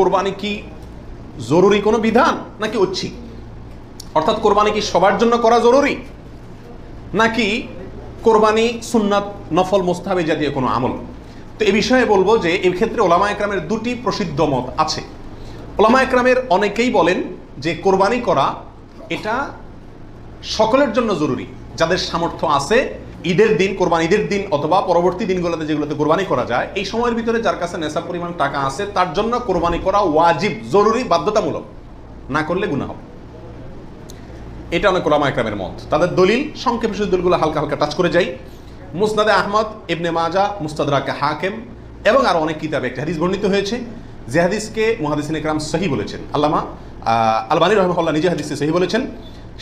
কোরবানি কি জরুরি কোনো বিধান নাকি ঐচ্ছিক? অর্থাৎ কোরবানি কি সবার জন্য করা জরুরি নাকি কোরবানি সুন্নাত নফল মুস্তাহাবি জাতীয় কোনো আমল? তো এই বিষয়ে বলবো যে এই ক্ষেত্রে ওলামা একরামের দুটি প্রসিদ্ধ মত আছে। ওলামা একরামের অনেকেই বলেন যে কোরবানি করা এটা সকলের জন্য জরুরি, যাদের সামর্থ্য আছে ঈদের দিন, কোরবানি ঈদের দিন অথবা পরবর্তী দিনগুলোতে যেগুলোতে কোরবানি করা যায়, এই সময়ের ভিতরে যার কাছে নেশাব পরিমাণ টাকা আছে তার জন্য কোরবানি করা ওয়াজিব, জরুরি, বাধ্যতামূলক, না করলে গুনাহ হবে। এটা অনেক ওলামা একরামের মত। তাদের দলিল সংক্ষেপে শুধু দলিলগুলো হালকা হালকা টাচ করে যাই। মুসনাদে আহমদ, ইবনে মাজা, মুস্তাদরাকে হাকিম এবং আরো অনেক কিতাবে একটা হাদিস বর্ণিত হয়েছে, যে হাদিসকে মুহাদ্দিসিন ইকরাম সহিহ বলেছেন। আল্লামা আলবানী রাহিমাহুল্লাহ নিজে হাদিসে সহিহ বলেছেন।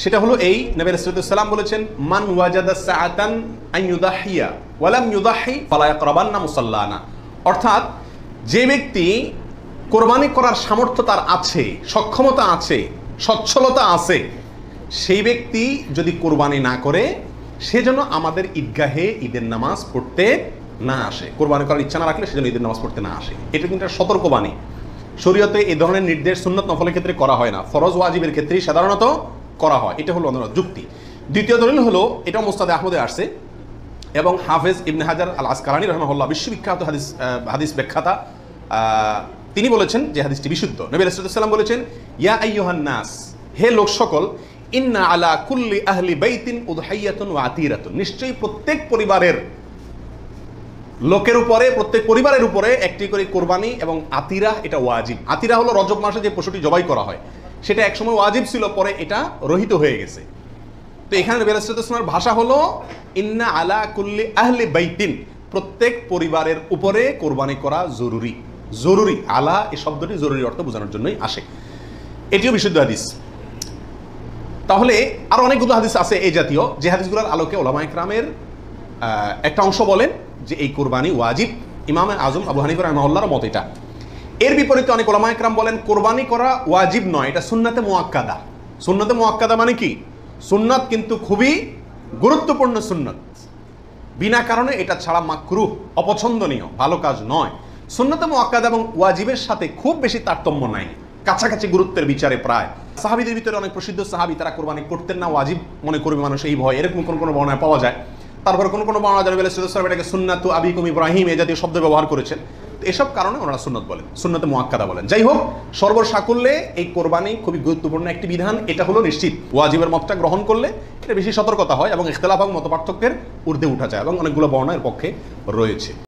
সেটা হলো এই, নবী রাসূলুল্লাহ সাল্লাল্লাহু আলাইহি ওয়াসাল্লাম বলেছেন, মান ওয়াজাদা সাআতান আন ইউদাহিয়া ওয়া লাম ইউদাহি ফালা ইয়াকরাবান্না মুসাল্লানা। অর্থাৎ যে ব্যক্তি কোরবানি করার সামর্থ্য তার আছে, সক্ষমতা আছে, সচ্ছলতা আছে, সেই ব্যক্তি যদি কোরবানি না করে সেজন্য আমাদের ঈদগাহে ঈদের নামাজ পড়তে না আসে। কোরবানি করার ইচ্ছা না রাখলে সেজন্য ঈদের নামাজ পড়তে না আসে। এটা কিন্তু একটা সতর্কবাণী। শরীয়তে এই ধরনের নির্দেশ সুন্নত নফলের ক্ষেত্রে করা হয় না, ফরজ ওয়াজিবের ক্ষেত্রেই সাধারণত করা হয়। এটা হলো অন্যান্য যুক্তি। দ্বিতীয় দলিল হলো, এটা মুস্তাদে আহমদে আসছে এবং হাফেজ ইবনে হাজার আল আসকালানী রাহিমাহুল্লাহ বিশ্ববিখ্যাত হাদিস ব্যাখ্যাতা, তিনি বলেছেন যে হাদিসটি বিশুদ্ধ। নবী রাসূলুল্লাহ সাল্লাল্লাহু আলাইহি ওয়াসাল্লাম বলেছেন, ইয়া আইয়ুহান নাস, হে লোক সকল, ইন্না আলা কুল্লি আহলি বাইতিন উদহাইয়াতুন ওয়া আতিরাতুন, নিশ্চয়ই প্রত্যেক পরিবারের লোকের উপরে, প্রত্যেক পরিবারের উপরে একটি করে কোরবানি এবং আতিরা, এটা ওয়াজিব। আতিরা হলো রজব মাসে যে পশুটি জবাই করা হয়, সেটা একসময় ওয়াজিব ছিল, পরে এটা রহিত হয়ে গেছে। তো এখানে নবী রাসূলুল্লাহ সাল্লাল্লাহু আলাইহি ওয়াসাল্লামের ভাষা হলো ইন্না আলা কুল্লি আহলি বাইতিন, প্রত্যেক পরিবারের উপরে কোরবানি করা জরুরি। জরুরি, আলা এই শব্দটি জরুরি অর্থ বোঝানোর জন্যই আসে। এটিও বিশুদ্ধ হাদিস। তাহলে আরো অনেকগুলো হাদিস আছে এই জাতীয়, যে হাদিসগুলোর আলোকে ওলামা ইকরামের একটা অংশ বলেন যে এই কোরবানি ওয়াজিব। ইমাম আজম আবু হানিফা রাহিমাহুল্লাহর মত এটা। এর বিপরীতে অনেক ওলামা ইকরাম বলেন কোরবানি করা ওয়াজিব নয়, এটা সুন্নাতে মুআক্কাদা। সুন্নাতে মুআক্কাদা মানে কি? সুন্নাত কিন্তু খুবই গুরুত্বপূর্ণ সুন্নাত, বিনা কারণে এটা ছাড়া মাকরুহ, অপছন্দনীয়, ভালো কাজ নয়। সুন্নাতে মুআক্কাদা এবং ওয়াজিবের সাথে খুব বেশি তারতম্য নাই, কাছাকাছি গুরুত্বের বিচারে প্রায়। সাহাবীদের ভিতরে অনেক প্রসিদ্ধ সাহাবী, তারা কোরবানি করতেন না, ওয়াজিব মনে করবে মানুষ এই ভয়, এরকম কোন বর্ণনায় পাওয়া যায়। তারপর কোন বর্ণনা জানাবে এটাকে সুন্নাতু আবিকুম ইব্রাহিম এই জাতীয় শব্দ ব্যবহার করেছেন। তো এসব কারণে ওনারা সুন্নাত বলেন, সুন্নাতে মুআক্কাদা বলেন। যাই হোক, সর্বসাকুল্যে এই কোরবানি খুবই গুরুত্বপূর্ণ একটি বিধান, এটা হলো নিশ্চিত। ওয়াজিবের মতটা গ্রহণ করলে এটা বেশি সতর্কতা হয় এবং ইখতিলাফ এবং মতপার্থক্যের ঊর্ধ্বে উঠা যায় এবং অনেকগুলো বর্ণনা এর পক্ষে রয়েছে।